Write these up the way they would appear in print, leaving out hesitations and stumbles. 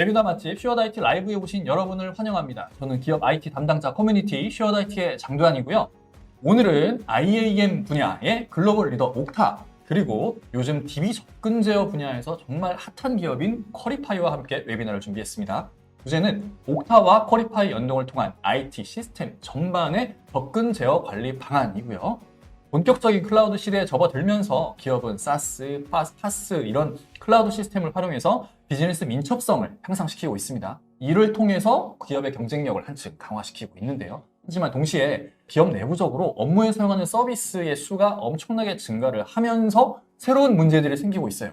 웨비나 맛집 슈어다이티 라이브에 오신 여러분을 환영합니다. 저는 기업 IT 담당자 커뮤니티 슈어다이티의 장도환이고요. 오늘은 IAM 분야의 글로벌 리더 옥타, 그리고 요즘 DB 접근 제어 분야에서 정말 핫한 기업인 쿼리파이와 함께 웨비나를 준비했습니다. 주제는 옥타와 쿼리파이 연동을 통한 IT 시스템 전반의 접근 제어 관리 방안이고요. 본격적인 클라우드 시대에 접어들면서 기업은 사스, 파스 이런 클라우드 시스템을 활용해서 비즈니스 민첩성을 향상시키고 있습니다. 이를 통해서 기업의 경쟁력을 한층 강화시키고 있는데요. 하지만 동시에 기업 내부적으로 업무에 사용하는 서비스의 수가 엄청나게 증가를 하면서 새로운 문제들이 생기고 있어요.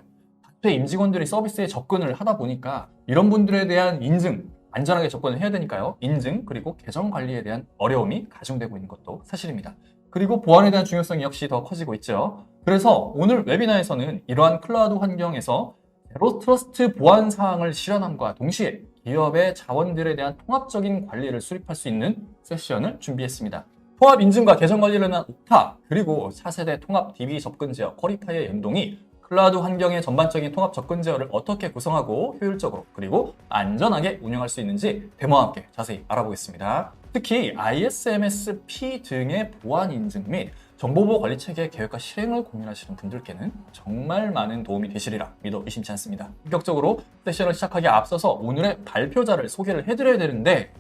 다수의 임직원들이 서비스에 접근을 하다 보니까 이런 분들에 대한 인증, 안전하게 접근을 해야 되니까요. 인증 그리고 계정 관리에 대한 어려움이 가중되고 있는 것도 사실입니다. 그리고 보안에 대한 중요성이 역시 더 커지고 있죠. 그래서 오늘 웨비나에서는 이러한 클라우드 환경에서 제로 트러스트 보안 사항을 실현함과 동시에 기업의 자원들에 대한 통합적인 관리를 수립할 수 있는 세션을 준비했습니다. 통합 인증과 계정 관리를 위한 옥타, 그리고 차세대 통합 DB 접근 제어 쿼리파이의 연동이 클라우드 환경의 전반적인 통합 접근 제어를 어떻게 구성하고 효율적으로 그리고 안전하게 운영할 수 있는지 데모와 함께 자세히 알아보겠습니다. 특히 ISMS-P 등의 보안 인증 및 정보보호 관리 체계 계획과 실행을 고민하시는 분들께는 정말 많은 도움이 되시리라 믿어 의심치 않습니다. 본격적으로 세션을 시작하기에 앞서서 오늘의 발표자를 소개를 해드려야 되는데,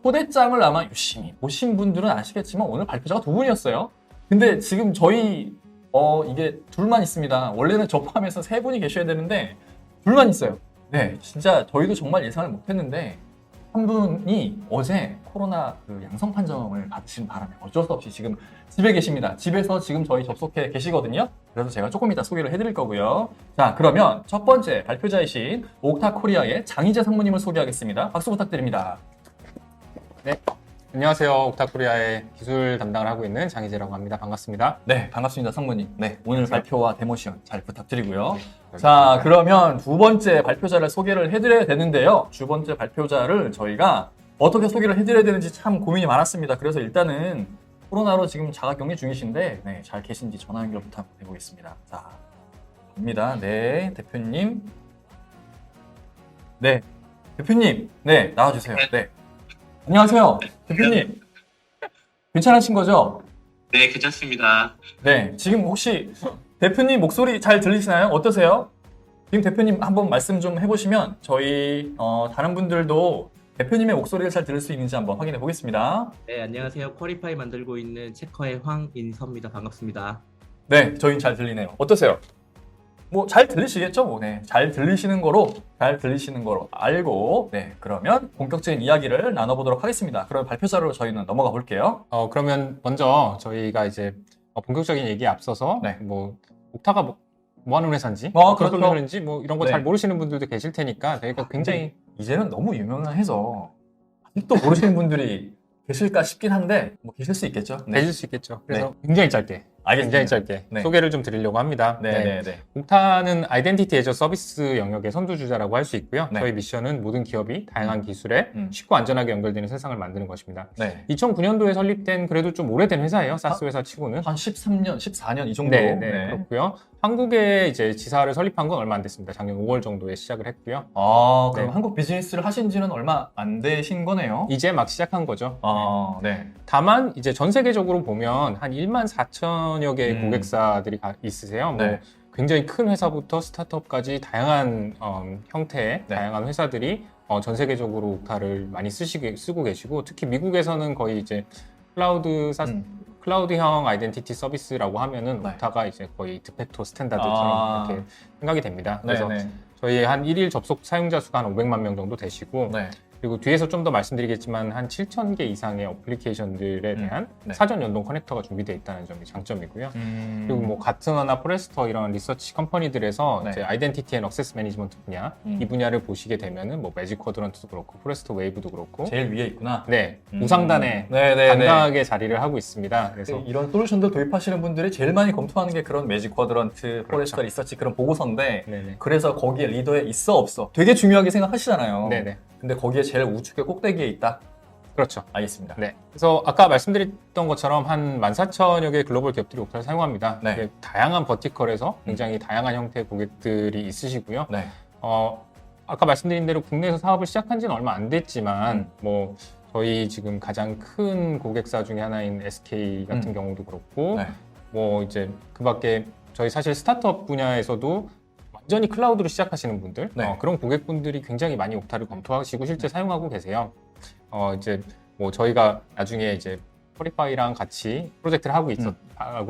초대장을 아마 유심히 보신 분들은 아시겠지만 오늘 발표자가 두 분이었어요. 근데 지금 저희 이게 둘만 있습니다. 원래는 저 포함해서 세 분이 계셔야 되는데 둘만 있어요. 네, 진짜 저희도 정말 예상을 못했는데 한 분이 어제 코로나 양성 판정을 받으신 바람에 어쩔 수 없이 지금 집에 계십니다. 집에서 지금 저희 접속해 계시거든요. 그래서 제가 조금 이따 소개를 해드릴 거고요. 자, 그러면 첫 번째 발표자이신 옥타 코리아의 장희재 상무님을 소개하겠습니다. 박수 부탁드립니다. 네, 안녕하세요. 옥타코리아의 기술 담당을 하고 있는 장희재라고 합니다. 반갑습니다. 네, 반갑습니다, 상무님. 네, 오늘 발표와 데모 시연 잘 부탁드리고요. 자, 그러면 두 번째 발표자를 소개를 해드려야 되는데요. 두 번째 발표자를 저희가 어떻게 소개를 해드려야 되는지 참 고민이 많았습니다. 그래서 일단은 코로나로 지금 자가격리 중이신데 네, 잘 계신지 전화 연결 부탁해보겠습니다. 자, 갑니다. 네, 대표님. 네, 대표님. 네, 나와주세요. 네. 안녕하세요, 대표님. 괜찮으신 거죠? 네, 괜찮습니다. 네, 지금 혹시 대표님 목소리 잘 들리시나요? 어떠세요? 지금 대표님 한번 말씀 좀 해보시면 저희 다른 분들도 대표님의 목소리를 잘 들을 수 있는지 한번 확인해 보겠습니다. 네, 안녕하세요. 쿼리파이 만들고 있는 체커의 황인섭입니다. 반갑습니다. 네, 저희는 잘 들리네요. 어떠세요? 뭐 잘 들리시겠죠? 뭐, 네, 잘 들리시는 거로 알고, 네, 그러면 본격적인 이야기를 나눠보도록 하겠습니다. 그럼 발표자로 저희는 넘어가 볼게요. 그러면 먼저 저희가 이제 본격적인 얘기에 앞서서 네. 뭐 옥타가 뭐 하는 회사인지, 그렇죠. 어떤 솔루션인지 뭐 이런 거 잘 네. 모르시는 분들도 계실 테니까 저희가 굉장히 이제는 너무 유명해서 아직도 모르시는 분들이 계실까 싶긴 한데 뭐 계실 수 있겠죠? 네, 되실 수 있겠죠. 그래서 굉장히 짧게, 알겠습니다. 굉장히 짧게 네. 소개를 좀 드리려고 합니다. 네. 옥타는 아이덴티티 애저 서비스 영역의 선두주자라고 할 수 있고요. 네. 저희 미션은 모든 기업이 다양한 기술에 음. 쉽고 안전하게 연결되는 세상을 만드는 것입니다. 네. 2009년도에 설립된 그래도 좀 오래된 회사예요. 사스 회사 치고는. 한 13년, 14년 이 정도. 네, 그렇고요. 한국에 이제 지사를 설립한 건 얼마 안 됐습니다. 작년 5월 정도에 시작을 했고요. 아, 그럼 네. 한국 비즈니스를 하신 지는 얼마 안 되신 거네요? 이제 막 시작한 거죠. 네. 다만 이제 전 세계적으로 보면 한 1만 4천여 개의 고객사들이 있으세요. 뭐 네. 굉장히 큰 회사부터 스타트업까지 다양한 형태의 네. 다양한 회사들이 전 세계적으로 옥타를 많이 쓰고 계시고, 특히 미국에서는 거의 이제 클라우드형 아이덴티티 서비스라고 하면은 네. 옥타가 이제 거의 드팩토 스탠다드처럼 이렇게 생각이 됩니다. 그래서 네. 저희 한 1일 접속 사용자 수가 한 500만 명 정도 되시고, 네. 그리고 뒤에서 좀 더 말씀드리겠지만 한 7,000개 이상의 어플리케이션들에 대한 네. 사전 연동 커넥터가 준비되어 있다는 점이 장점이고요. 그리고 뭐 가트너나 포레스터 이런 리서치 컴퍼니들에서 네. 이제 아이덴티티 앤 액세스 매니지먼트 분야 이 분야를 보시게 되면은 뭐 매직 쿼드런트도 그렇고 포레스터 웨이브도 그렇고 제일 위에 있구나. 네, 우상단에 네. 당당하게 자리를 하고 있습니다. 그래서 이런 솔루션들 도입하시는 분들이 제일 많이 검토하는 게 그런 매직 쿼드런트, 포레스터 리서치 그런 보고서인데, 네네. 그래서 거기에 리더에 있어 없어 되게 중요하게 생각하시잖아요. 네네. 근데 거기에 제일 우측의 꼭대기에 있다. 그렇죠. 알겠습니다. 네. 그래서 아까 말씀드렸던 것처럼 한 14,000여 개의 글로벌 기업들이 옥타를 사용합니다. 네. 이게 다양한 버티컬에서 굉장히 다양한 형태의 고객들이 있으시고요. 네. 아까 말씀드린 대로 국내에서 사업을 시작한 지는 얼마 안 됐지만 뭐 저희 지금 가장 큰 고객사 중에 하나인 SK 같은 경우도 그렇고 네. 뭐 이제 그밖에 저희 사실 스타트업 분야에서도 완전히 클라우드로 시작하시는 분들 네. 그런 고객분들이 굉장히 많이 옥타를 검토하시고 실제 사용하고 계세요. 이제 뭐 저희가 나중에 이제 포리파이랑 같이 프로젝트를 하고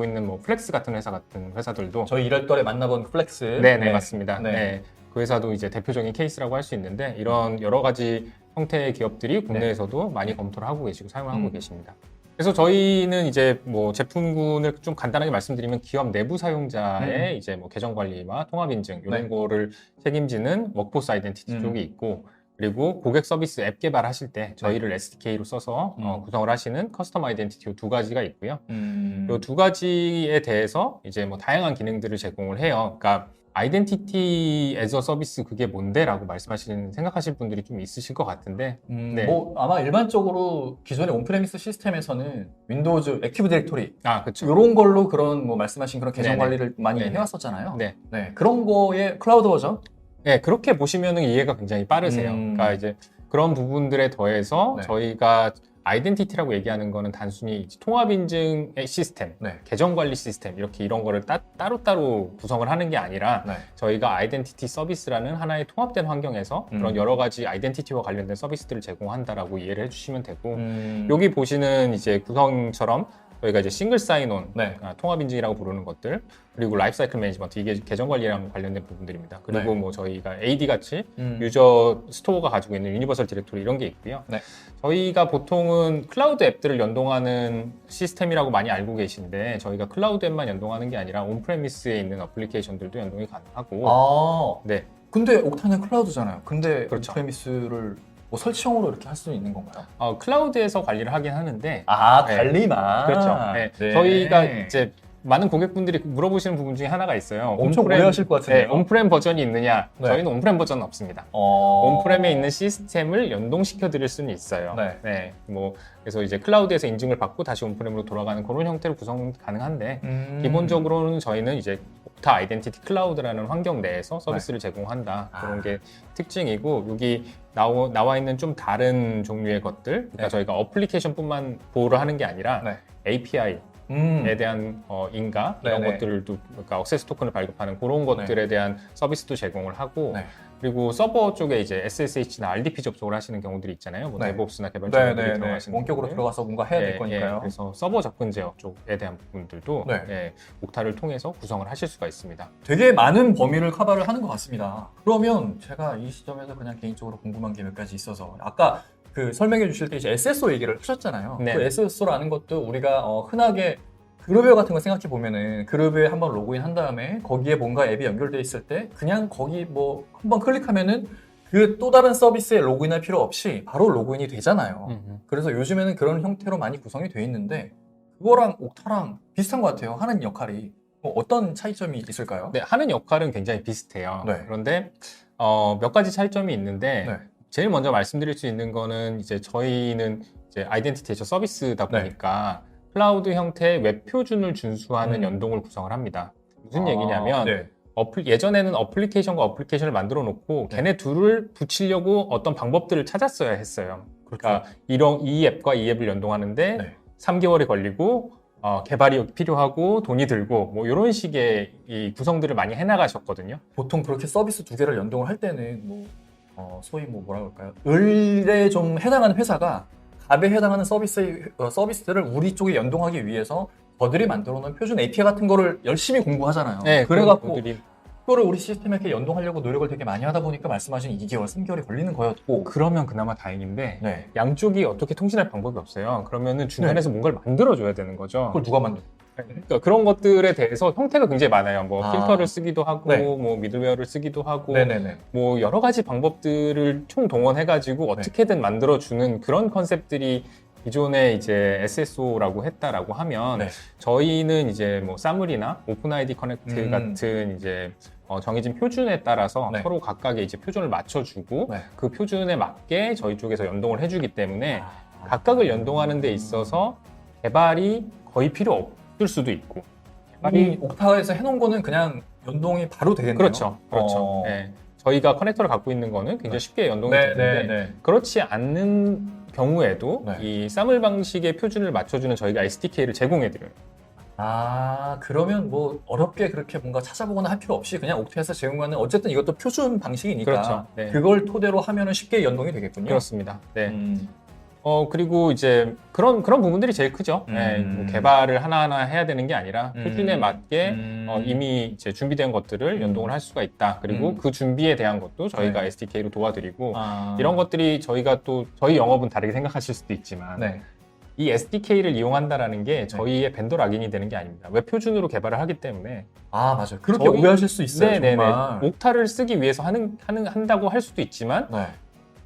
있는 뭐 플렉스 같은 회사 같은 회사들도 저희 이럴 달에 만나본 플렉스. 네네 맞습니다. 네. 네. 그 회사도 이제 대표적인 케이스라고 할 수 있는데 이런 여러 가지 형태의 기업들이 국내에서도 많이 검토를 하고 계시고 사용을 하고 계십니다. 그래서 저희는 이제 뭐 제품군을 좀 간단하게 말씀드리면 기업 내부 사용자의 이제 뭐 계정 관리와 통합 인증 이런 네. 거를 책임지는 워크포스 아이덴티티 쪽이 있고 그리고 고객 서비스 앱 개발하실 때 저희를 SDK로 써서 구성을 하시는 커스텀 아이덴티티 두 가지가 있고요. 이 두 가지에 대해서 이제 뭐 다양한 기능들을 제공을 해요. 그러니까 아이덴티티 애저 서비스 그게 뭔데? 라고 생각하실 분들이 좀 있으실 것 같은데 네. 뭐 아마 일반적으로 기존의 온프레미스 시스템에서는 윈도우즈 액티브 디렉토리 그렇죠. 이런 걸로 그런 뭐 말씀하신 그런 계정 네네. 관리를 많이 네네. 해왔었잖아요. 네. 네, 그런 거의 클라우드 버전. 네, 그렇게 보시면은 이해가 굉장히 빠르세요. 그러니까 이제 그런 부분들에 더해서 네. 저희가 아이덴티티라고 얘기하는 거는 단순히 통합 인증의 시스템, 네. 계정 관리 시스템 이런 거를 따로따로 구성을 하는 게 아니라 네. 저희가 아이덴티티 서비스라는 하나의 통합된 환경에서 그런 여러 가지 아이덴티티와 관련된 서비스들을 제공한다라고 이해를 해주시면 되고 여기 보시는 이제 구성처럼 저희가 이제 싱글 사인온, 네. 통합 인증이라고 부르는 것들, 그리고 라이프 사이클 매니지먼트, 이게 계정 관리랑 관련된 부분들입니다. 그리고 네. 뭐 저희가 AD 같이 유저 스토어가 가지고 있는 유니버설 디렉토리 이런 게 있고요. 네. 저희가 보통은 클라우드 앱들을 연동하는 시스템이라고 많이 알고 계신데 저희가 클라우드 앱만 연동하는 게 아니라 온프레미스에 있는 어플리케이션들도 연동이 가능하고 네. 근데 옥타는 클라우드잖아요. 근데 그렇죠. 온프레미스를 뭐 설치형으로 이렇게 할 수 있는 건가요? 클라우드에서 관리를 하긴 하는데 네. 관리만. 그렇죠. 네. 네. 저희가 이제 많은 고객분들이 물어보시는 부분 중에 하나가 있어요. 엄청 오해하실 것 같은데요. 네, 온프렘 버전이 있느냐? 네. 저희는 온프렘 버전은 없습니다. 온프렘에 있는 시스템을 연동시켜 드릴 수는 있어요. 네. 뭐 그래서 이제 클라우드에서 인증을 받고 다시 온프렘으로 돌아가는 그런 형태로 구성 가능한데 기본적으로는 저희는 이제 옥타 아이덴티티 클라우드라는 환경 내에서 서비스를 제공한다. 그런 게 특징이고 여기 나와 있는 좀 다른 종류의 것들, 그러니까 네. 저희가 어플리케이션뿐만 보호를 하는 게 아니라 네. API에 대한 인가 이런 네네. 것들도 그러니까 액세스 토큰을 발급하는 그런 것들에 대한 서비스도 제공을 하고 네. 그리고 서버 쪽에 이제 SSH나 RDP 접속을 하시는 경우들이 있잖아요. 뭐 네. 데브옵스나 개발자분들이 들어가시는 원격으로 분들. 들어가서 뭔가 해야 될 거니까요. 그래서 서버 접근 제어 쪽에 대한 부분들도 네. 옥타를 통해서 구성을 하실 수가 있습니다. 되게 많은 범위를 커버를 하는 것 같습니다. 그러면 제가 이 시점에서 그냥 개인적으로 궁금한 게 몇 가지 있어서 아까 그 설명해 주실 때 이제 SSO 얘기를 하셨잖아요. 네. 그 SSO라는 것도 우리가 흔하게 그룹웨어 같은 거 생각해 보면은 그룹에 한번 로그인 한 다음에 거기에 뭔가 앱이 연결돼 있을 때 그냥 거기 뭐 한번 클릭하면은 그 또 다른 서비스에 로그인할 필요 없이 바로 로그인이 되잖아요. 그래서 요즘에는 그런 형태로 많이 구성이 돼 있는데 그거랑 옥타랑 비슷한 것 같아요. 하는 역할이. 어떤 차이점이 있을까요? 네, 하는 역할은 굉장히 비슷해요. 네. 그런데 몇 가지 차이점이 있는데 네. 제일 먼저 말씀드릴 수 있는 거는 이제 저희는 이제 아이덴티티 애저 서비스다 보니까 클라우드 형태의 웹 표준을 준수하는 연동을 구성을 합니다. 무슨 얘기냐면 네. 예전에는 어플리케이션과 어플리케이션을 만들어 놓고 걔네 둘을 붙이려고 어떤 방법들을 찾았어야 했어요. 그러니까 이 앱과 이 앱을 연동하는데 네. 3개월이 걸리고 개발이 필요하고 돈이 들고 뭐 이런 식의 이 구성들을 많이 해나가셨거든요. 보통 그렇게 서비스 두 개를 연동을 할 때는 뭐 소위 뭐라 그럴까요? 을에 좀 해당하는 회사가 갑에 해당하는 서비스들을 우리 쪽에 연동하기 위해서 저들이 만들어 놓은 표준 API 같은 거를 열심히 공부하잖아요. 네, 그래갖고 그들이 그거를 우리 시스템에 이렇게 연동하려고 노력을 되게 많이 하다 보니까 말씀하신 2개월, 3개월이 걸리는 거였고. 그러면 그나마 다행인데 네. 양쪽이 어떻게 통신할 방법이 없어요. 그러면은 중간에서 뭔가를 만들어줘야 되는 거죠. 그걸 누가 만들? 그러니까 그런 것들에 대해서 형태가 굉장히 많아요. 뭐 필터를 쓰기도 하고, 네. 뭐 미들웨어를 쓰기도 하고, 네네네. 뭐 여러 가지 방법들을 총동원해가지고 어떻게든 만들어주는 그런 컨셉들이 기존에 이제 SSO라고 했다라고 하면 네. 저희는 이제 뭐 사물이나 오픈 아이디 커넥트 같은 이제 정해진 표준에 따라서 네. 서로 각각의 이제 표준을 맞춰주고 네. 그 표준에 맞게 저희 쪽에서 연동을 해주기 때문에 각각을 연동하는 데 있어서 개발이 거의 필요 없을 수도 있고 이 옥타에서 해놓은 거는 그냥 연동이 바로 되겠네요. 그렇죠. 네. 저희가 커넥터를 갖고 있는 거는 굉장히 쉽게 연동이 네, 되는데 네, 네. 그렇지 않는 경우에도 네. 이 사물 방식의 표준을 맞춰주는 저희가 SDK를 제공해드려요. 아, 그러면 뭐 어렵게 그렇게 뭔가 찾아보거나 할 필요 없이 그냥 옥타에서 제공하는 어쨌든 이것도 표준 방식이니까 그렇죠. 네. 그걸 토대로 하면은 쉽게 연동이 되겠군요. 그렇습니다. 네. 음. 그리고 이제 그런 부분들이 제일 크죠. 네, 뭐 개발을 하나하나 해야 되는 게 아니라 표준에 맞게 이미 이제 준비된 것들을 연동을 할 수가 있다. 그리고 그 준비에 대한 것도 저희가 네. SDK로 도와드리고 아. 이런 것들이 저희가 또 저희 영업은 다르게 생각하실 수도 있지만 네. 이 SDK를 이용한다라는 게 저희의 벤더 락인이 되는 게 아닙니다. 웹 표준으로 개발을 하기 때문에 아, 맞아요. 그렇게 저희- 오해하실 수 있어요. 네네네. 정말. 옥타를 쓰기 위해서 한다고 할 수도 있지만 네.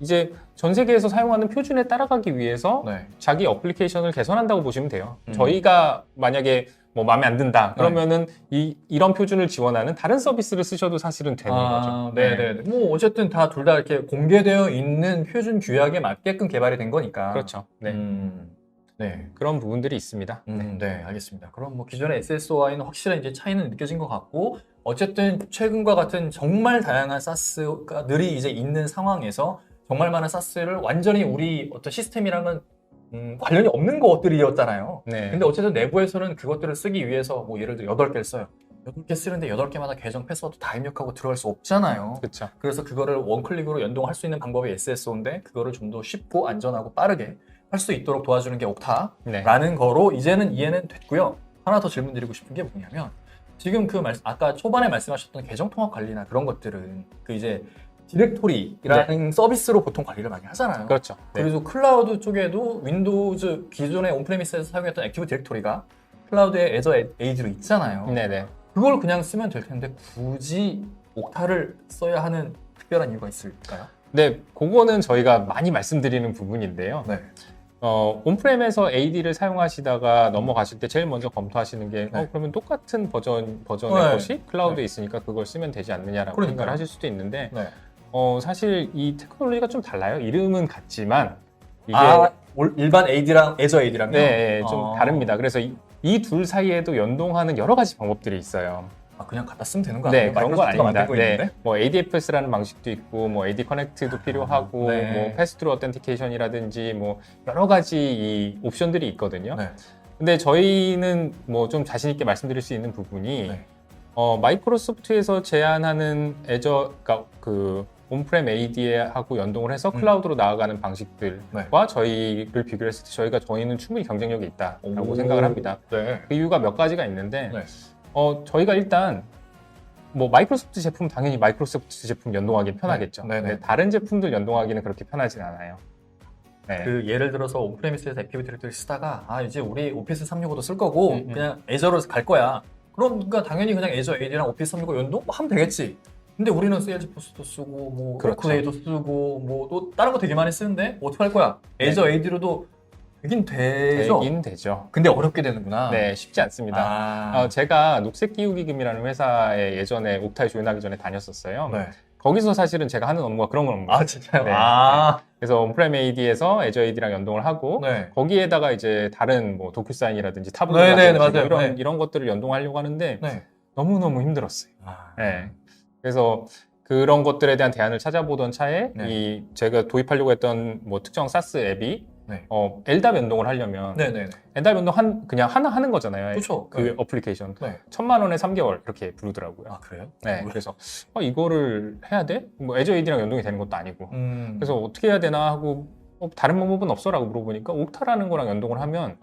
이제 전 세계에서 사용하는 표준에 따라가기 위해서 네. 자기 어플리케이션을 개선한다고 보시면 돼요. 음. 저희가 만약에 뭐 마음에 안 든다 그러면은 이런 표준을 지원하는 다른 서비스를 쓰셔도 사실은 되는 거죠. 네네. 뭐 어쨌든 다 둘 다 이렇게 공개되어 있는 표준 규약에 맞게끔 개발이 된 거니까. 그렇죠. 네. 네. 그런 부분들이 있습니다. 네, 알겠습니다. 그럼 뭐 기존의 SSO와는 확실한 이제 차이는 느껴진 것 같고, 어쨌든 최근과 같은 정말 다양한 사스들이 이제 있는 상황에서 정말 많은 사스를 완전히 우리 어떤 시스템이랑은 관련이 없는 것들이었잖아요. 네. 근데 어쨌든 내부에서는 그것들을 쓰기 위해서 뭐 예를 들어 8개를 써요. 8개 쓰는데 8개마다 계정 패스워드 다 입력하고 들어갈 수 없잖아요. 그렇죠. 그래서 그거를 원클릭으로 연동할 수 있는 방법이 SSO인데 그거를 좀 더 쉽고 안전하고 빠르게 할 수 있도록 도와주는 게 옥타라는 네. 거로 이제는 이해는 됐고요. 하나 더 질문 드리고 싶은 게 뭐냐면 지금 아까 초반에 말씀하셨던 계정 통합 관리나 그런 것들은 그 이제 디렉토리라는 서비스로 보통 관리를 많이 하잖아요. 그렇죠. 네. 그래서 클라우드 쪽에도 윈도우즈 기존의 온프레미스에서 사용했던 액티브 디렉토리가 클라우드에 애저 AD로 있잖아요. 네네. 그걸 그냥 쓰면 될 텐데 굳이 옥타를 써야 하는 특별한 이유가 있을까요? 네, 그거는 저희가 많이 말씀드리는 부분인데요. 네. 온프렘에서 AD를 사용하시다가 넘어가실 때 제일 먼저 검토하시는 게 네. 그러면 똑같은 버전의 네. 것이 클라우드에 네. 있으니까 그걸 쓰면 되지 않느냐라고 그러니까요. 생각을 하실 수도 있는데 네. 사실 이 테크놀로지가 좀 달라요. 이름은 같지만 이게 일반 AD랑 애저 AD랑요? 네, 좀 다릅니다. 그래서 이 둘 사이에도 연동하는 여러 가지 방법들이 있어요. 그냥 갖다 쓰면 되는 거 네, 아니에요? 그런 건 마이크로소프트가 아닙니다. 만들고 있는데? 네, 뭐 ADFS라는 방식도 있고, 뭐 AD 커넥트도 필요하고, 네. 뭐 패스트로 어텐티케이션이라든지 뭐 여러 가지 이 옵션들이 있거든요. 네. 근데 저희는 뭐 좀 자신 있게 말씀드릴 수 있는 부분이 네. 마이크로소프트에서 제안하는 그러니까 그 온프렘 AD하고 연동을 해서 클라우드로 나아가는 방식들과 저희를 비교했을 때 저희는 충분히 경쟁력이 있다라고 생각을 합니다. 네. 그 이유가 몇 가지가 있는데 네. 저희가 일단 뭐 마이크로소프트 제품 당연히 마이크로소프트 제품 연동하기 편하겠죠. 네. 근데 다른 제품들 연동하기는 그렇게 편하진 않아요. 네. 그 예를 들어서 온프레미스에서 액티브 디렉토리 쓰다가 이제 우리 오피스 365도 쓸 거고 음. 그냥 애저로 갈 거야. 그러니까 당연히 그냥 애저 AD랑 오피스 365 연동 하면 되겠지. 근데 우리는 세일즈포스도 쓰고 뭐 그렇죠. 워크데이도 쓰고 뭐 또 다른 거 되게 많이 쓰는데 어떻게 할 거야? 애저 AD로도 되긴 되죠. 되긴 되죠. 근데 어렵게 되는구나. 네, 쉽지 않습니다. 제가 녹색기후기금이라는 회사에 예전에 옥타에 조인하기 전에 다녔었어요. 네. 거기서 사실은 제가 하는 업무가 그런 업무예요. 진짜요? 네. 그래서 온프렘 AD에서 애저 AD랑 연동을 하고 네. 거기에다가 이제 다른 뭐 도큐사인이라든지 타블로 네, 네, 같은 맞아요. 이런 것들을 연동하려고 하는데 네. 너무너무 힘들었어요. 네. 그래서 그런 것들에 대한 대안을 찾아보던 차에 네. 제가 도입하려고 했던 뭐 특정 사스 앱이 네. LDAP 연동을 하려면 네네네. LDAP 연동 그냥 하나 하는 거잖아요. 그렇죠. 그 어플리케이션. 네. 1,000만 원에 3개월 이렇게 부르더라고요. 그래요? 네. 그래서 이거를 해야 돼? 뭐 애저 AD랑 연동이 되는 것도 아니고. 그래서 어떻게 해야 되나 하고 다른 방법은 없어라고 물어보니까 옥타라는 거랑 연동을 하면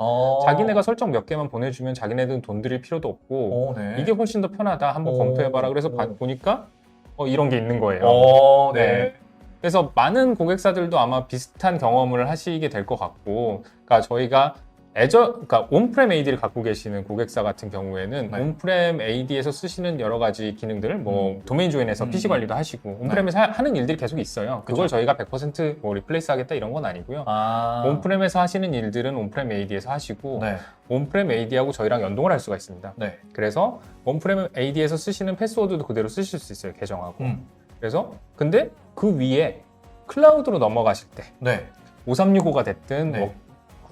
자기네가 설정 몇 개만 보내주면 자기네들은 돈 들일 필요도 없고 네. 이게 훨씬 더 편하다. 한번 검토해봐라. 그래서 보니까 이런 게 있는 거예요. 네. 그래서 많은 고객사들도 아마 비슷한 경험을 하시게 될 것 같고, 그러니까 저희가 그러니까 온프렘 AD를 갖고 계시는 고객사 같은 경우에는 네. 온프렘 AD에서 쓰시는 여러 가지 기능들, 뭐 도메인 조인에서 PC 관리도 하시고 온프렘에서 하는 일들이 계속 있어요. 그걸 저희가 100% 뭐 리플레이스 하겠다 이런 건 아니고요. 온프렘에서 하시는 일들은 온프렘 AD에서 하시고 네. 온프렘 AD하고 저희랑 연동을 할 수가 있습니다. 네. 그래서 온프렘 AD에서 쓰시는 패스워드도 그대로 쓰실 수 있어요. 계정하고. 그래서 근데 그 위에 클라우드로 넘어가실 때 네. 5365가 됐든 네. 뭐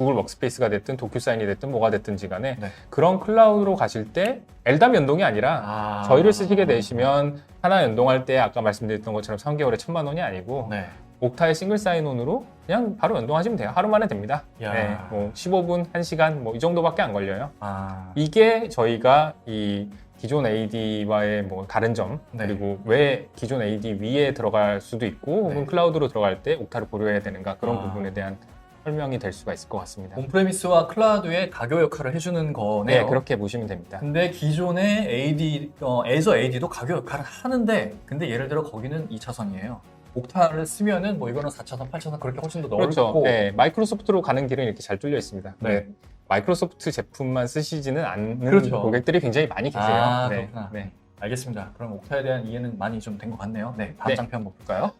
구글 워크스페이스가 됐든 도큐사인이 됐든 뭐가 됐든지 간에 네. 그런 클라우드로 가실 때 LDAP 연동이 아니라 저희를 쓰시게 되시면 하나 연동할 때 아까 말씀드렸던 것처럼 3개월에 1,000만 원이 아니고 네. 옥타의 싱글 사인온으로 그냥 바로 연동하시면 돼요. 하루 만에 됩니다. 야. 네, 뭐 15분, 1시간 뭐 이 정도밖에 안 걸려요. 아. 이게 저희가 이 기존 AD와의 뭐 다른 점 네. 그리고 왜 기존 AD 위에 들어갈 수도 있고 혹은 네. 클라우드로 들어갈 때 옥타를 고려해야 되는가 그런 아. 부분에 대한 설명이 될 수가 있을 것 같습니다. 온프레미스와 클라우드의 가교 역할을 해주는 거네요. 네, 그렇게 보시면 됩니다. 근데 기존의 AD, 애저 AD도 가교 역할을 하는데, 근데 예를 들어 거기는 2차선이에요. 옥타를 쓰면은 뭐 이거는 4차선, 8차선 그렇게 훨씬 더 그렇죠. 넓고. 네, 마이크로소프트로 가는 길은 이렇게 잘 뚫려 있습니다. 네. 마이크로소프트 제품만 쓰시지는 않는 그렇죠. 고객들이 굉장히 많이 계세요. 아, 네, 그렇구나. 네. 알겠습니다. 그럼 옥타에 대한 이해는 많이 좀 된 것 같네요. 네, 다음 네. 장표 한번 볼까요?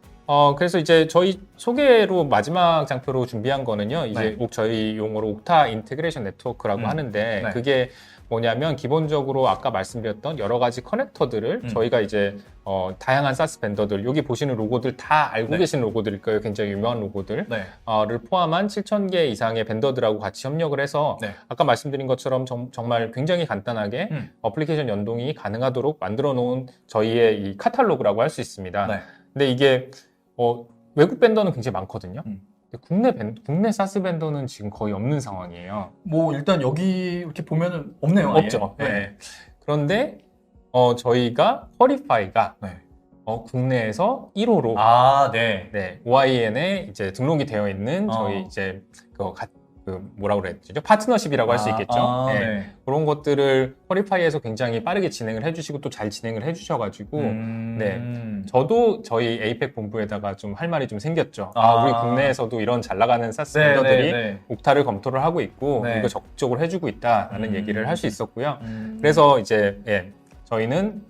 그래서 이제 저희 소개로 마지막 장표로 준비한 거는요. 이제 네. 저희 용어로 옥타 인테그레이션 네트워크라고 하는데 네. 그게 뭐냐면 기본적으로 아까 말씀드렸던 여러 가지 커넥터들을 저희가 이제 다양한 사스 벤더들 여기 보시는 로고들 다 알고 네. 계신 로고들일 거예요. 굉장히 유명한 로고들. 네. 를 포함한 7,000개 이상의 벤더들하고 같이 협력을 해서 네. 아까 말씀드린 것처럼 정말 굉장히 간단하게 음. 어플리케이션 연동이 가능하도록 만들어 놓은 저희의 이 카탈로그라고 할 수 있습니다. 네. 근데 이게 외국 벤더는 굉장히 많거든요. 음. 근데 국내 사스 벤더는 지금 거의 없는 상황이에요. 뭐 일단 여기 이렇게 보면은 없네요. 아예. 없죠. 네. 네. 그런데 저희가 퀄리파이가 네. 국내에서 1호로 아, 네. 네, OIN에 이제 등록이 되어 있는 저희 이제 뭐라고 그랬죠? 파트너십이라고 할 수 있겠죠. 네. 네. 그런 것들을 퀄리파이에서 굉장히 빠르게 진행을 해주시고 또 잘 진행을 해주셔가지고 네. 저도 저희 에이펙 본부에다가 좀 할 말이 좀 생겼죠. 우리 국내에서도 이런 잘 나가는 사스 네, 벤더들이 네, 네. 옥타를 검토를 하고 있고 네. 이거 적극적으로 해주고 있다라는 얘기를 할 수 있었고요. 음. 그래서 이제 저희는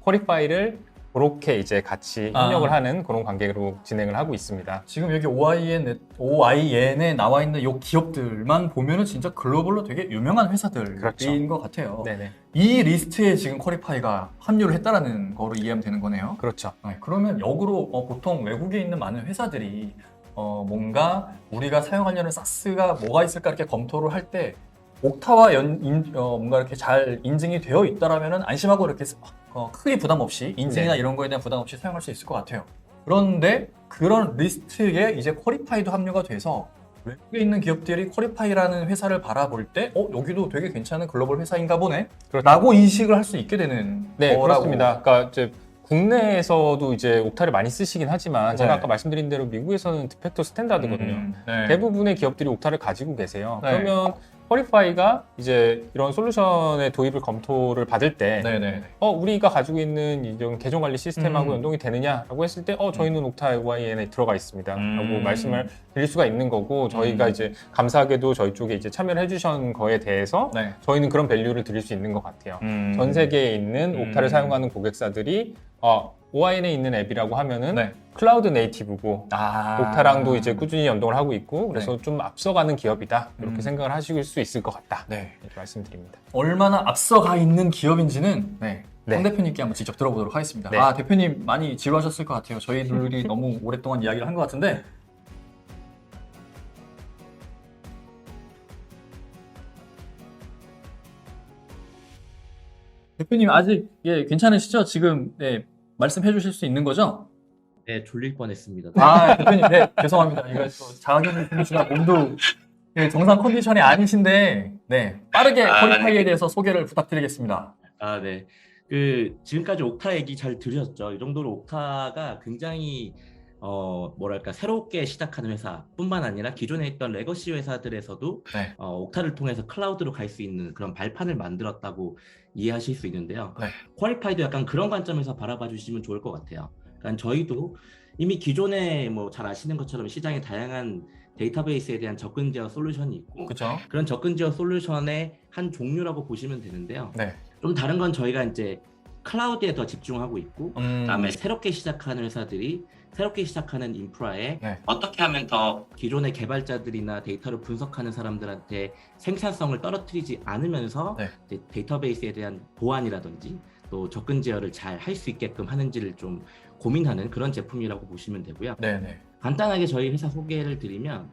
퀄리파이를 그렇게 이제 같이 협력을 하는 그런 관계로 진행을 하고 있습니다. 지금 여기 OIN에 나와 있는 이 기업들만 보면은 진짜 글로벌로 되게 유명한 회사들인 그렇죠. 것 같아요. 네네. 이 리스트에 지금 퀄리파이가 합류를 했다라는 거로 이해하면 되는 거네요. 그렇죠. 네, 그러면 역으로 보통 외국에 있는 많은 회사들이 뭔가 우리가 사용하려는 사스가 뭐가 있을까 이렇게 검토를 할 때 옥타와 뭔가 이렇게 잘 인증이 되어 있다라면은 안심하고 이렇게 크게 부담 없이 인증이나 네. 이런 거에 대한 부담 없이 사용할 수 있을 것 같아요. 그런데 그런 리스트에 이제 퀄리파이도 합류가 돼서 외국에 있는 기업들이 퀄리파이라는 회사를 바라볼 때 여기도 되게 괜찮은 글로벌 회사인가 보네 그렇죠. 라고 인식을 할 수 있게 되는 네, 거라고. 그렇습니다. 그러니까 이제 국내에서도 이제 옥타를 많이 쓰시긴 하지만 제가 네. 아까 말씀드린 대로 미국에서는 디팩토 스탠다드거든요. 네. 대부분의 기업들이 옥타를 가지고 계세요. 네. 그러면 퀄리파이가 이제 이런 솔루션의 도입을 검토를 받을 때 네네. 우리가 가지고 있는 이런 계정 관리 시스템하고 연동이 되느냐라고 했을 때 저희는 옥타 OIN에 들어가 있습니다 라고 말씀을 드릴 수가 있는 거고 저희가 이제 감사하게도 저희 쪽에 이제 참여를 해주신 거에 대해서 네. 저희는 그런 밸류를 드릴 수 있는 것 같아요. 전 세계에 있는 옥타를 사용하는 고객사들이 OIN에 있는 앱이라고 하면은 네. 클라우드 네이티브고 옥타랑도 이제 꾸준히 연동을 하고 있고 그래서 네. 좀 앞서가는 기업이다 이렇게 생각을 하실 수 있을 것 같다 네. 이렇게 말씀드립니다. 얼마나 앞서가 있는 기업인지는 네. 황 대표님께 한번 직접 들어보도록 하겠습니다. 네. 대표님 많이 지루하셨을 것 같아요. 저희들이 너무 오랫동안 이야기를 한 것 같은데 대표님 아직 괜찮으시죠? 지금 말씀해 주실 수 있는 거죠? 네, 졸릴 뻔했습니다. 대표님, 죄송합니다. 이거 자가격리 중이시라 몸도 정상 컨디션이 아니신데, 빠르게 퀄리파이에 대해서 소개를 부탁드리겠습니다. 네. 지금까지 옥타 얘기 잘 들으셨죠? 이 정도로 옥타가 굉장히 새롭게 시작하는 회사뿐만 아니라 기존에 있던 레거시 회사들에서도 네. 옥타를 통해서 클라우드로 갈 수 있는 그런 발판을 만들었다고 이해하실 수 있는데요. 네. 퀄리파이도 약간 그런 관점에서 바라봐 주시면 좋을 것 같아요. 그러니까 저희도 이미 기존에 잘 아시는 것처럼 시장에 다양한 데이터베이스에 대한 접근 제어 솔루션이 있고 그렇죠? 그런 접근 제어 솔루션의 한 종류라고 보시면 되는데요. 네. 좀 다른 건 저희가 이제 클라우드에 더 집중하고 있고 그다음에 새롭게 시작하는 회사들이 새롭게 시작하는 인프라에 어떻게 하면 더 기존의 개발자들이나 데이터를 분석하는 사람들한테 생산성을 떨어뜨리지 않으면서 데이터베이스에 대한 보안이라든지 또 접근 제어를 잘 할 수 있게끔 하는지를 좀 고민하는 그런 제품이라고 보시면 되고요. 네네. 간단하게 저희 회사 소개를 드리면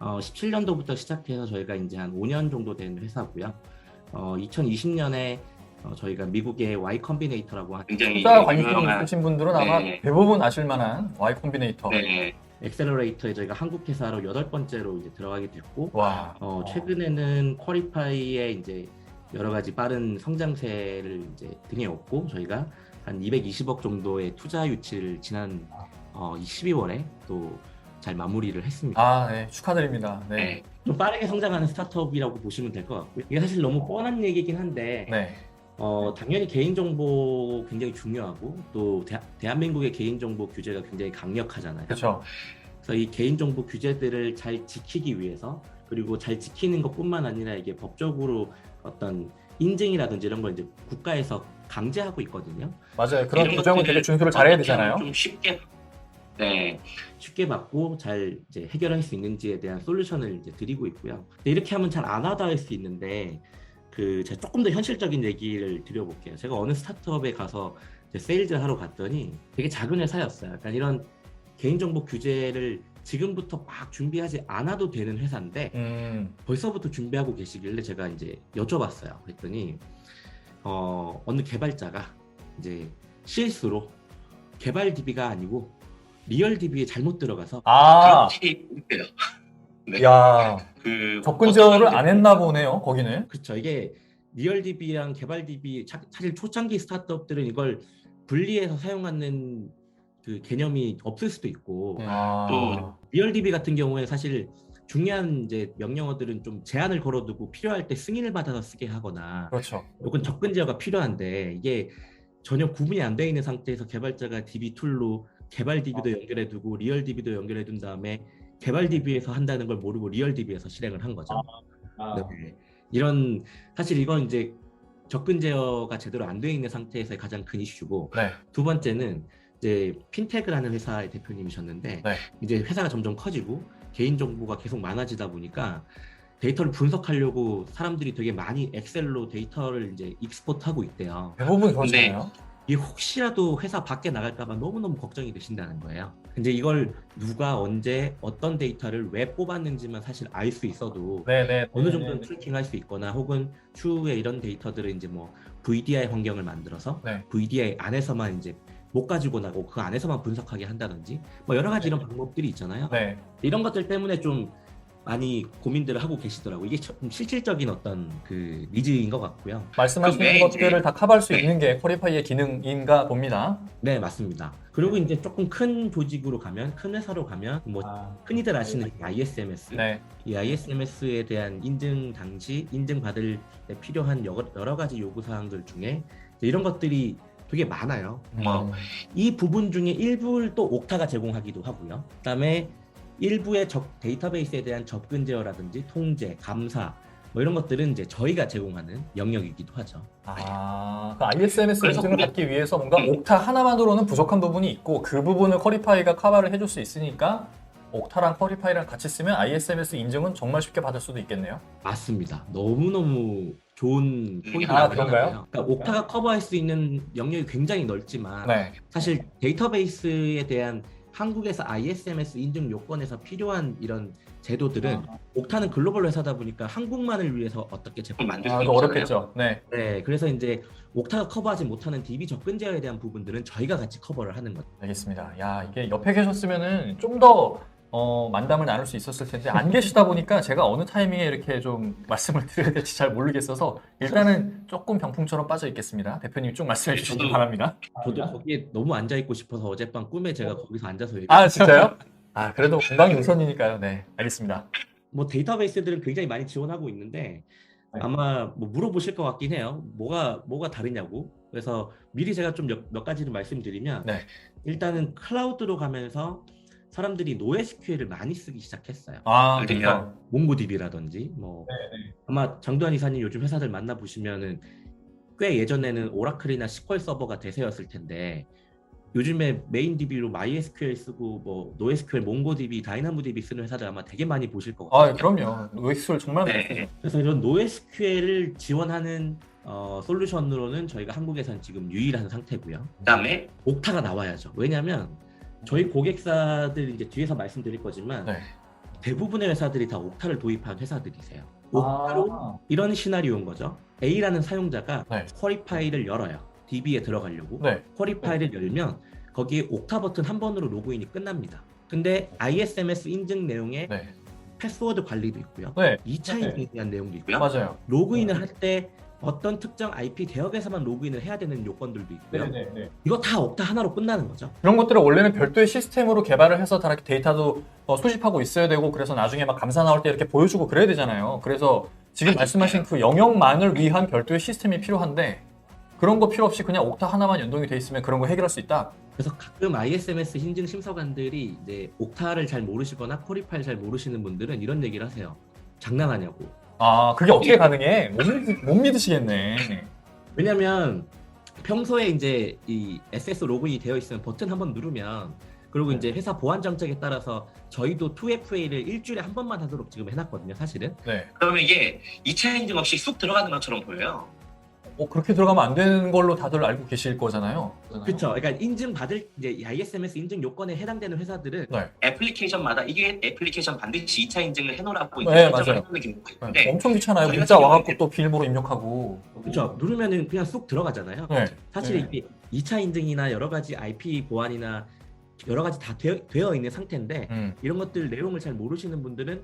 17년도부터 시작해서 저희가 이제 한 5년 정도 된 회사고요. 2020년에 저희가 미국의 Y 컴비네이터라고 하는 굉장히 투자 관심 유명한 있으신 분들은 아마 네. 대부분 아실 만한 Y 콤비네이터. 네, 엑셀러레이터에 저희가 한국 회사로 8번째로 이제 들어가게 됐고, 와. 최근에는 퀄리파이에 이제 여러 가지 빠른 성장세를 이제 등에 업고 저희가 한 220억 정도의 투자 유치를 지난 12월에 또 잘 마무리를 했습니다. 아, 네. 축하드립니다. 네. 네. 좀 빠르게 성장하는 스타트업이라고 보시면 될 것 같고요. 이게 사실 너무 뻔한 얘기긴 한데 네. 당연히 개인정보 굉장히 중요하고 또 대한민국의 개인정보 규제가 굉장히 강력하잖아요. 그렇죠. 그래서 이 개인정보 규제들을 잘 지키기 위해서 그리고 잘 지키는 것뿐만 아니라 이게 법적으로 어떤 인증이라든지 이런 걸 이제 국가에서 강제하고 있거든요. 맞아요. 그런 이런 규정은 것들을 되게 준수를 잘해야 어떻게 하면 되잖아요. 좀 쉽게 네, 쉽게 받고 잘 이제 해결할 수 있는지에 대한 솔루션을 이제 드리고 있고요. 근데 이렇게 하면 잘 안 하다 할 수 있는데 제가 조금 더 현실적인 얘기를 드려볼게요. 제가 어느 스타트업에 가서 이제 세일즈를 하러 갔더니 되게 작은 회사였어요. 약간 이런 개인정보 규제를 지금부터 막 준비하지 않아도 되는 회사인데 벌써부터 준비하고 계시길래 제가 이제 여쭤봤어요. 그랬더니 어느 개발자가 이제 실수로 개발 DB가 아니고 리얼 DB에 잘못 들어가서 아, 그렇게 있대요. 네. 야, 그 접근 제어를 어떤 안 했나 보네요. 거기는. 그렇죠. 이게 리얼 DB랑 개발 DB 사실 초창기 스타트업들은 이걸 분리해서 사용하는 그 개념이 없을 수도 있고 아, 리얼 DB 같은 경우에 사실 중요한 이제 명령어들은 좀 제한을 걸어두고 필요할 때 승인을 받아서 쓰게 하거나 그렇죠. 혹은 접근 제어가 필요한데 이게 전혀 구분이 안 되어 있는 상태에서 개발자가 DB 툴로 개발 DB도 연결해두고 리얼 DB도 연결해둔 다음에 개발 DB에서 한다는 걸 모르고 리얼 DB에서 실행을 한 거죠. 네. 이런 사실 이건 이제 접근 제어가 제대로 안 되어 있는 상태에서의 가장 큰 이슈고 네. 두 번째는 이제 핀텍을 하는 회사의 대표님이셨는데 네. 이제 회사가 점점 커지고 개인 정보가 계속 많아지다 보니까 데이터를 분석하려고 사람들이 되게 많이 엑셀로 데이터를 이제 익스포트하고 있대요. 대부분 그렇잖아요. 이게 혹시라도 회사 밖에 나갈까봐 너무너무 걱정이 되신다는 거예요. 근데 이걸 누가 언제 어떤 데이터를 왜 뽑았는지만 사실 알 수 있어도 네네. 어느 정도는 트래킹할 수 있거나 혹은 추후에 이런 데이터들을 이제 뭐 VDI 환경을 만들어서 네. VDI 안에서만 이제 못 가지고 나고 그 안에서만 분석하게 한다든지 뭐 여러 가지 이런 방법들이 있잖아요. 네. 이런 것들 때문에 좀 많이 고민들을 하고 계시더라고요. 이게 좀 실질적인 어떤 그 니즈인 것 같고요. 말씀하시는 왜 것들을 이제- 다 커버할 수 있는 게 퀄리파이의 기능인가 봅니다. 네, 맞습니다. 그리고 이제 조금 큰 조직으로 가면, 큰 회사로 가면 뭐 흔히들 아시는 ISMS, 네. 이 ISMS에 대한 인증 당시 인증받을 때 필요한 여러 가지 요구 사항들 중에 이런 것들이 되게 많아요. 이 부분 중에 일부를 또 옥타가 제공하기도 하고요. 그다음에 일부의 데이터베이스에 대한 접근 제어라든지 통제, 감사 뭐 이런 것들은 이제 저희가 제공하는 영역이기도 하죠. 아, 그 ISMS 그래서 인증을 근데- 받기 위해서 뭔가 옥타 하나만으로는 부족한 부분이 있고 그 부분을 퀄리파이가 커버를 해줄 수 있으니까 옥타랑 퀄리파이랑 같이 쓰면 ISMS 인증은 정말 쉽게 받을 수도 있겠네요. 맞습니다. 너무너무 좋은 포인트라고 아, 그런가요? 생각해요. 그러니까 옥타가 커버할 수 있는 영역이 굉장히 넓지만 네. 사실 데이터베이스에 대한 한국에서 ISMS 인증 요건에서 필요한 이런 제도들은 옥타는 글로벌 회사다 보니까 한국만을 위해서 어떻게 제품 만들 아, 수 이거 있잖아요. 어렵겠죠. 네. 네, 그래서 이제 옥타가 커버하지 못하는 DB 접근 제어에 대한 부분들은 저희가 같이 커버를 하는 거죠. 알겠습니다. 야, 이게 옆에 계셨으면은 좀 더 만담을 나눌 수 있었을 텐데 안 계시다 보니까 제가 어느 타이밍에 이렇게 좀 말씀을 드려야 될지 잘 모르겠어서 일단은 조금 병풍처럼 빠져 있겠습니다. 대표님 쭉 말씀해 주시기 저도- 바랍니다. 저도 거기에 너무 앉아 있고 싶어서 어젯밤 꿈에 제가 거기서 앉아서 아, 진짜요? 아, 그래도 건강이 우선이니까요. 네, 알겠습니다. 뭐 데이터베이스들은 굉장히 많이 지원하고 있는데 네. 아마 뭐 물어보실 것 같긴 해요. 뭐가 다르냐고. 그래서 미리 제가 좀 몇 가지를 말씀드리면 네. 일단은 클라우드로 가면서 사람들이 NoSQL을 많이 쓰기 시작했어요. 아, 그래요? 그렇죠. 몽고DB라든지 뭐 아마 장도환 이사님 요즘 회사들 만나 보시면은 꽤 예전에는 오라클이나 SQL 서버가 대세였을 텐데 요즘에 메인 DB로 MySQL 쓰고 뭐 NoSQL, 몽고DB, 다이나모DB 쓰는 회사들 아마 되게 많이 보실 것 같아요. 아, 그럼요. OX를 정말 많이 네. 쓰죠. 그래서 이런 NoSQL을 지원하는 솔루션으로는 저희가 한국에선 지금 유일한 상태고요. 그다음에 옥타가 나와야죠. 왜냐하면 저희 고객사들 이제 뒤에서 말씀드릴 거지만 네. 대부분의 회사들이 다 옥타를 도입한 회사들이세요. 옥타로 이런 시나리오인 거죠. A라는 사용자가 네. 쿼리 파일을 열어요. DB에 들어가려고. 네. 쿼리 파일을 열면 거기에 옥타 버튼 한 번으로 로그인이 끝납니다. 근데 ISMS 인증 내용에 네. 패스워드 관리도 있고요. 네. 2차 네. 인증에 대한 내용도 있고요. 맞아요. 로그인을 할 때 어떤 특정 IP 대역에서만 로그인을 해야 되는 요건들도 있고요. 네. 이거 다 옥타 하나로 끝나는 거죠. 이런 것들을 원래는 별도의 시스템으로 개발을 해서 다 이렇게 데이터도 수집하고 있어야 되고 그래서 나중에 막 감사 나올 때 이렇게 보여주고 그래야 되잖아요. 그래서 지금 말씀하신 그 영역만을 위한 별도의 시스템이 필요한데 그런 거 필요 없이 그냥 옥타 하나만 연동이 돼 있으면 그런 거 해결할 수 있다. 그래서 가끔 ISMS 인증 심사관들이 이제 옥타를 잘 모르시거나 쿼리 파일 잘 모르시는 분들은 이런 얘기를 하세요. 장난하냐고. 아, 그게 어떻게 가능해? 못 믿으시겠네. 왜냐면 평소에 이제 이 SS 로그인이 되어 있으면 버튼 한번 누르면 그리고 이제 회사 보안 정책에 따라서 저희도 2FA를 일주일에 한 번만 하도록 지금 해놨거든요, 사실은. 네. 그러면 이게 2차 인증 없이 쑥 들어가는 것처럼 보여요. 그렇게 들어가면 안 되는 걸로 다들 알고 계실 거잖아요. 그렇죠. 그러니까 인증 받을 이제 ISMS 인증 요건에 해당되는 회사들은 네. 애플리케이션마다 이게 애플리케이션 반드시 2차 인증을 해놓으라고 네, 설정을 맞아요. 해놓는 경우가 네. 있는데 엄청 귀찮아요. 저희가 문자 지금 와갖고 이제- 또 비밀번호 입력하고. 그렇죠. 누르면은 그냥 쑥 들어가잖아요. 네. 사실 네. 이게 2차 인증이나 여러 가지 IP 보안이나 여러 가지 다 되어 있는 상태인데 이런 것들 내용을 잘 모르시는 분들은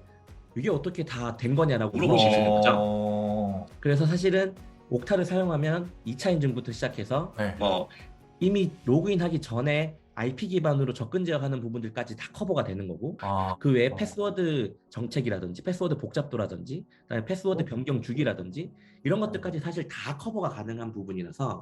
이게 어떻게 다 된 거냐라고 물어보시는 거죠. 그래서 사실은 옥타를 사용하면 2차 인증부터 시작해서 네. 뭐 이미 로그인하기 전에 IP 기반으로 접근 제어하는 부분들까지 다 커버가 되는 거고 아, 그 외에 패스워드 정책이라든지 패스워드 복잡도라든지 그다음에 패스워드 변경 주기라든지 이런 것들까지 사실 다 커버가 가능한 부분이라서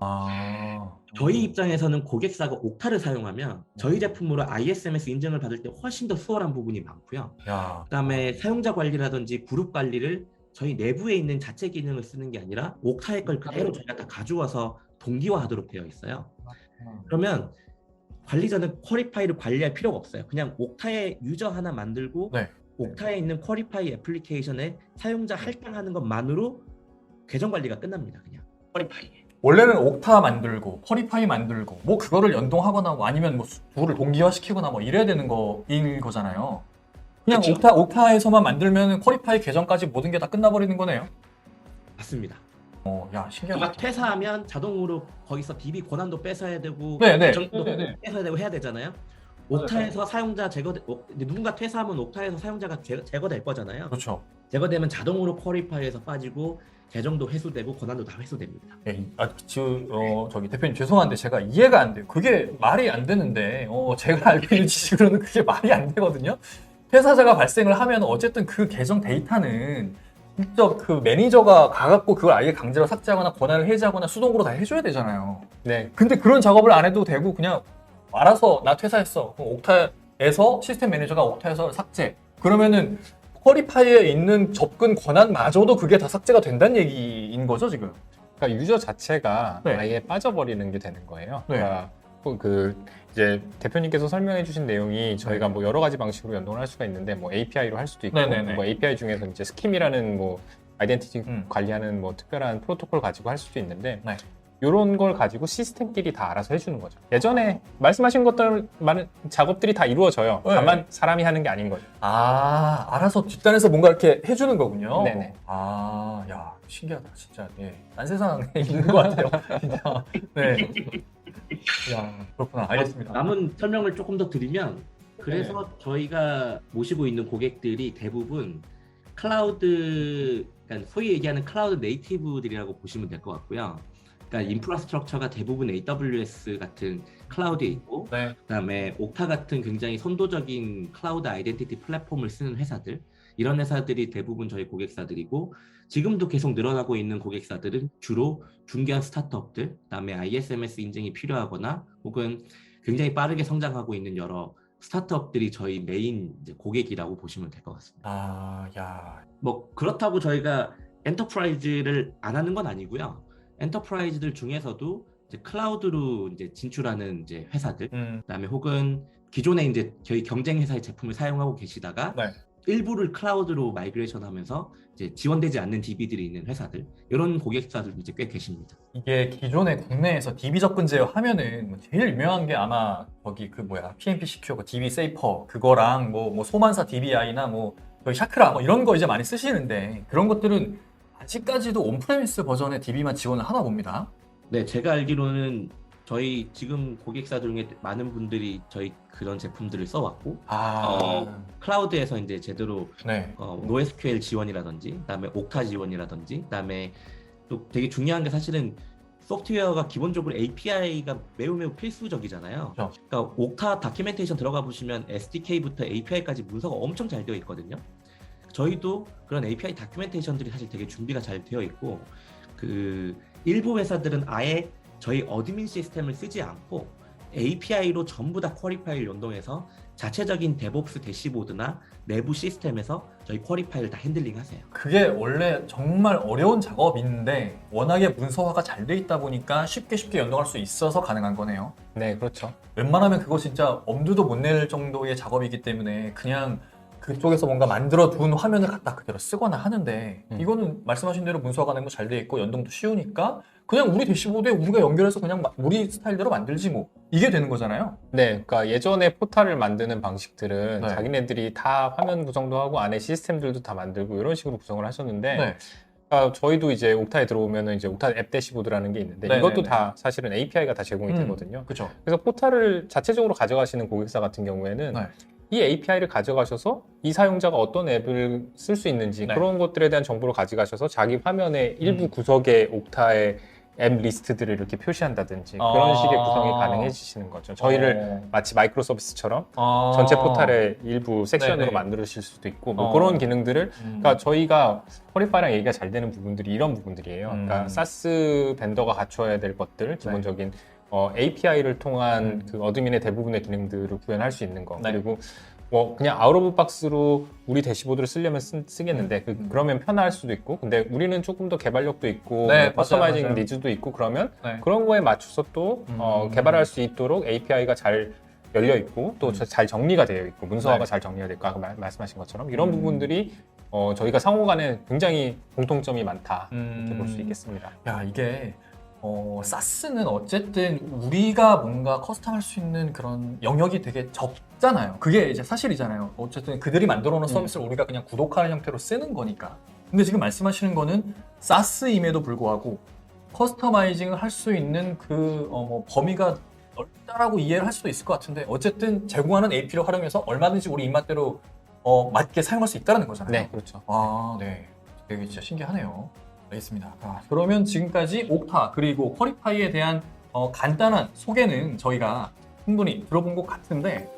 저희 입장에서는 고객사가 옥타를 사용하면 저희 제품으로 ISMS 인증을 받을 때 훨씬 더 수월한 부분이 많고요. 야. 그다음에 사용자 관리라든지 그룹 관리를 저희 내부에 있는 자체 기능을 쓰는 게 아니라 옥타의 걸 그대로 저희가 다 가져와서 동기화하도록 되어 있어요. 그러면 관리자는 쿼리 파일을 관리할 필요가 없어요. 그냥 옥타의 유저 하나 만들고 네. 옥타에 있는 쿼리 파일 애플리케이션에 사용자 할당하는 것만으로 계정 관리가 끝납니다. 그냥. 쿼리파이. 원래는 옥타 만들고 쿼리파이 만들고 뭐 그거를 연동하거나 뭐 아니면 뭐 둘을 동기화시키거나 뭐 이래야 되는 거인 거잖아요. 그냥 그쵸. 옥타에서만 만들면 쿼리파이 계정까지 모든 게 다 끝나버리는 거네요. 맞습니다. 야, 신기하다. 퇴사하면 자동으로 거기서 DB 권한도 뺏어야 되고 네. 계정도 네. 뺏어야 되고 해야 되잖아요. 옥타에서 사용자 누군가 퇴사하면 옥타에서 사용자가 제거될 거잖아요. 그렇죠. 제거되면 자동으로 쿼리파이에서 빠지고 계정도 회수되고 권한도 다 회수됩니다. 저기 대표님 죄송한데 제가 이해가 안 돼요. 그게 말이 안 되는데 제가 알고 있는 지식으로는 그게 말이 안 되거든요. 퇴사자가 발생을 하면 어쨌든 그 계정 데이터는 직접 그 매니저가 가갖고 그걸 아예 강제로 삭제하거나 권한을 해제하거나 수동으로 다 해줘야 되잖아요. 네. 근데 그런 작업을 안 해도 되고 그냥 알아서 나 퇴사했어. 그럼 옥타에서 시스템 매니저가 옥타에서 삭제. 그러면은 쿼리파이에 있는 접근 권한마저도 그게 다 삭제가 된다는 얘기인 거죠 지금? 그러니까 유저 자체가 네. 아예 빠져버리는 게 되는 거예요. 네. 그러니까 그 이제 대표님께서 설명해주신 내용이 저희가 뭐 여러 가지 방식으로 연동을 할 수가 있는데 뭐 API로 할 수도 있고 네네네. 뭐 API 중에서 이제 스킴이라는 뭐 아이덴티티 음. 관리하는 뭐 특별한 프로토콜 가지고 할 수도 있는데 네. 이런 걸 가지고 시스템끼리 다 알아서 해주는 거죠. 예전에 말씀하신 것들 많은 작업들이 다 이루어져요. 네. 다만 사람이 하는 게 아닌 거죠. 알아서 뒷단에서 뭔가 이렇게 해주는 거군요. 네네. 야, 신기하다, 진짜. 예. 딴 세상에 있는 것 같아요, 진짜. 네. 야, 그렇구나. 알겠습니다. 남은 설명을 조금 더 드리면 그래서 저희가 모시고 있는 고객들이 대부분 클라우드, 그러니까 소위 얘기하는 클라우드 네이티브들이라고 보시면 될 것 같고요. 그러니까 인프라스트럭처가 대부분 AWS 같은 클라우드에 있고 네. 그다음에 옥타 같은 굉장히 선도적인 클라우드 아이덴티티 플랫폼을 쓰는 회사들, 이런 회사들이 대부분 저희 고객사들이고 지금도 계속 늘어나고 있는 고객사들은 주로 중견 스타트업들, 그다음에 ISMS 인증이 필요하거나 혹은 굉장히 빠르게 성장하고 있는 여러 스타트업들이 저희 메인 이제 고객이라고 보시면 될 것 같습니다. 야. 뭐 그렇다고 저희가 엔터프라이즈를 안 하는 건 아니고요. 엔터프라이즈들 중에서도 이제 클라우드로 이제 진출하는 이제 회사들, 그다음에 혹은 기존에 이제 저희 경쟁 회사의 제품을 사용하고 계시다가 네. 일부를 클라우드로 마이그레이션하면서 이제 지원되지 않는 DB들이 있는 회사들, 이런 고객사들 이제 꽤 계십니다. 이게 기존에 국내에서 DB 접근 제어 하면은 뭐 제일 유명한 게 아마 거기 PNP 시큐어, DB 세이퍼 그거랑 뭐 소만사 DBI나 뭐 저희 샤크라 뭐 이런 거 이제 많이 쓰시는데 그런 것들은 아직까지도 온프레미스 버전의 DB만 지원을 하나 봅니다. 네, 제가 알기로는 저희 지금 고객사 중에 많은 분들이 저희 그런 제품들을 써왔고, 클라우드에서 이제 제대로 네. NoSQL 지원이라든지, 그다음에 옥타 지원이라든지, 그다음에 또 되게 중요한 게 사실은 소프트웨어가 기본적으로 API가 매우 필수적이잖아요. 그렇죠. 그러니까 옥타 다큐멘테이션 들어가 보시면 SDK부터 API까지 문서가 엄청 잘 되어 있거든요. 저희도 그런 API 다큐멘테이션들이 사실 되게 준비가 잘 되어 있고, 그 일부 회사들은 아예 저희 어드민 시스템을 쓰지 않고 API로 전부 다 쿼리 파일 연동해서 자체적인 데브옵스 대시보드나 내부 시스템에서 저희 쿼리 파일 다 핸들링 하세요. 그게 원래 정말 어려운 작업인데 워낙에 문서화가 잘 돼 있다 보니까 쉽게 연동할 수 있어서 가능한 거네요. 네, 그렇죠. 웬만하면 그거 진짜 엄두도 못 낼 정도의 작업이기 때문에 그냥 그쪽에서 뭔가 만들어 둔 화면을 갖다 그대로 쓰거나 하는데 이거는 말씀하신 대로 문서화가 되는 거 잘 돼 있고 연동도 쉬우니까 그냥 우리 대시보드에 우리가 연결해서 그냥 우리 스타일대로 만들지 뭐 이게 되는 거잖아요. 네, 그러니까 예전에 포탈을 만드는 방식들은 네. 자기네들이 다 화면 구성도 하고 안에 시스템들도 다 만들고 이런 식으로 구성을 하셨는데 네. 그러니까 저희도 이제 옥타에 들어오면은 이제 옥타 앱 대시보드라는 게 있는데 네네네. 이것도 다 사실은 API가 다 제공이 되거든요. 그렇죠. 그래서 포탈을 자체적으로 가져가시는 고객사 같은 경우에는 네. 이 API를 가져가셔서 이 사용자가 어떤 앱을 쓸 수 있는지 네. 그런 것들에 대한 정보를 가져가셔서 자기 화면의 일부 구석에 옥타의 앱 리스트들을 이렇게 표시한다든지 그런 식의 구성이 가능해지시는 거죠. 저희를 마치 마이크로 서비스처럼 전체 포탈의 일부 섹션으로 네네. 만드실 수도 있고 뭐 그런 기능들을 그러니까 저희가 쿼리파이랑 얘기가 잘 되는 부분들이 이런 부분들이에요. 그러니까 SaaS 벤더가 갖춰야 될 것들 기본적인 API를 통한 그 어드민의 대부분의 기능들을 구현할 수 있는 거 네. 그리고 뭐 그냥 아웃 오브 박스로 우리 대시보드를 쓰려면 쓰겠는데 그러면 편할 수도 있고 근데 우리는 조금 더 개발력도 있고 네, 뭐 커스터마이징 맞아요. 니즈도 있고 그러면 네. 그런 거에 맞춰서 또 개발할 수 있도록 API가 잘 열려 있고 또 잘 정리가 되어 있고 문서화가 네. 잘 정리가 되고 아까 말씀하신 것처럼 이런 부분들이 저희가 상호 간에 굉장히 공통점이 많다 이렇게 볼 수 있겠습니다. 야 이게 사스는 어쨌든 우리가 뭔가 커스텀할 수 있는 그런 영역이 되게 적잖아요. 그게 이제 사실이잖아요. 어쨌든 그들이 만들어 놓은 서비스를 우리가 그냥 구독하는 형태로 쓰는 거니까. 근데 지금 말씀하시는 거는 사스임에도 불구하고 커스터마이징을 할 수 있는 그 뭐 범위가 넓다라고 이해를 할 수도 있을 것 같은데 어쨌든 제공하는 API를 활용해서 얼마든지 우리 입맛대로 맞게 사용할 수 있다는 거잖아요. 네, 그렇죠. 아, 네. 되게 진짜 신기하네요. 알겠습니다. 그러면 지금까지 옥타 그리고 쿼리파이에 대한 간단한 소개는 저희가 충분히 들어본 것 같은데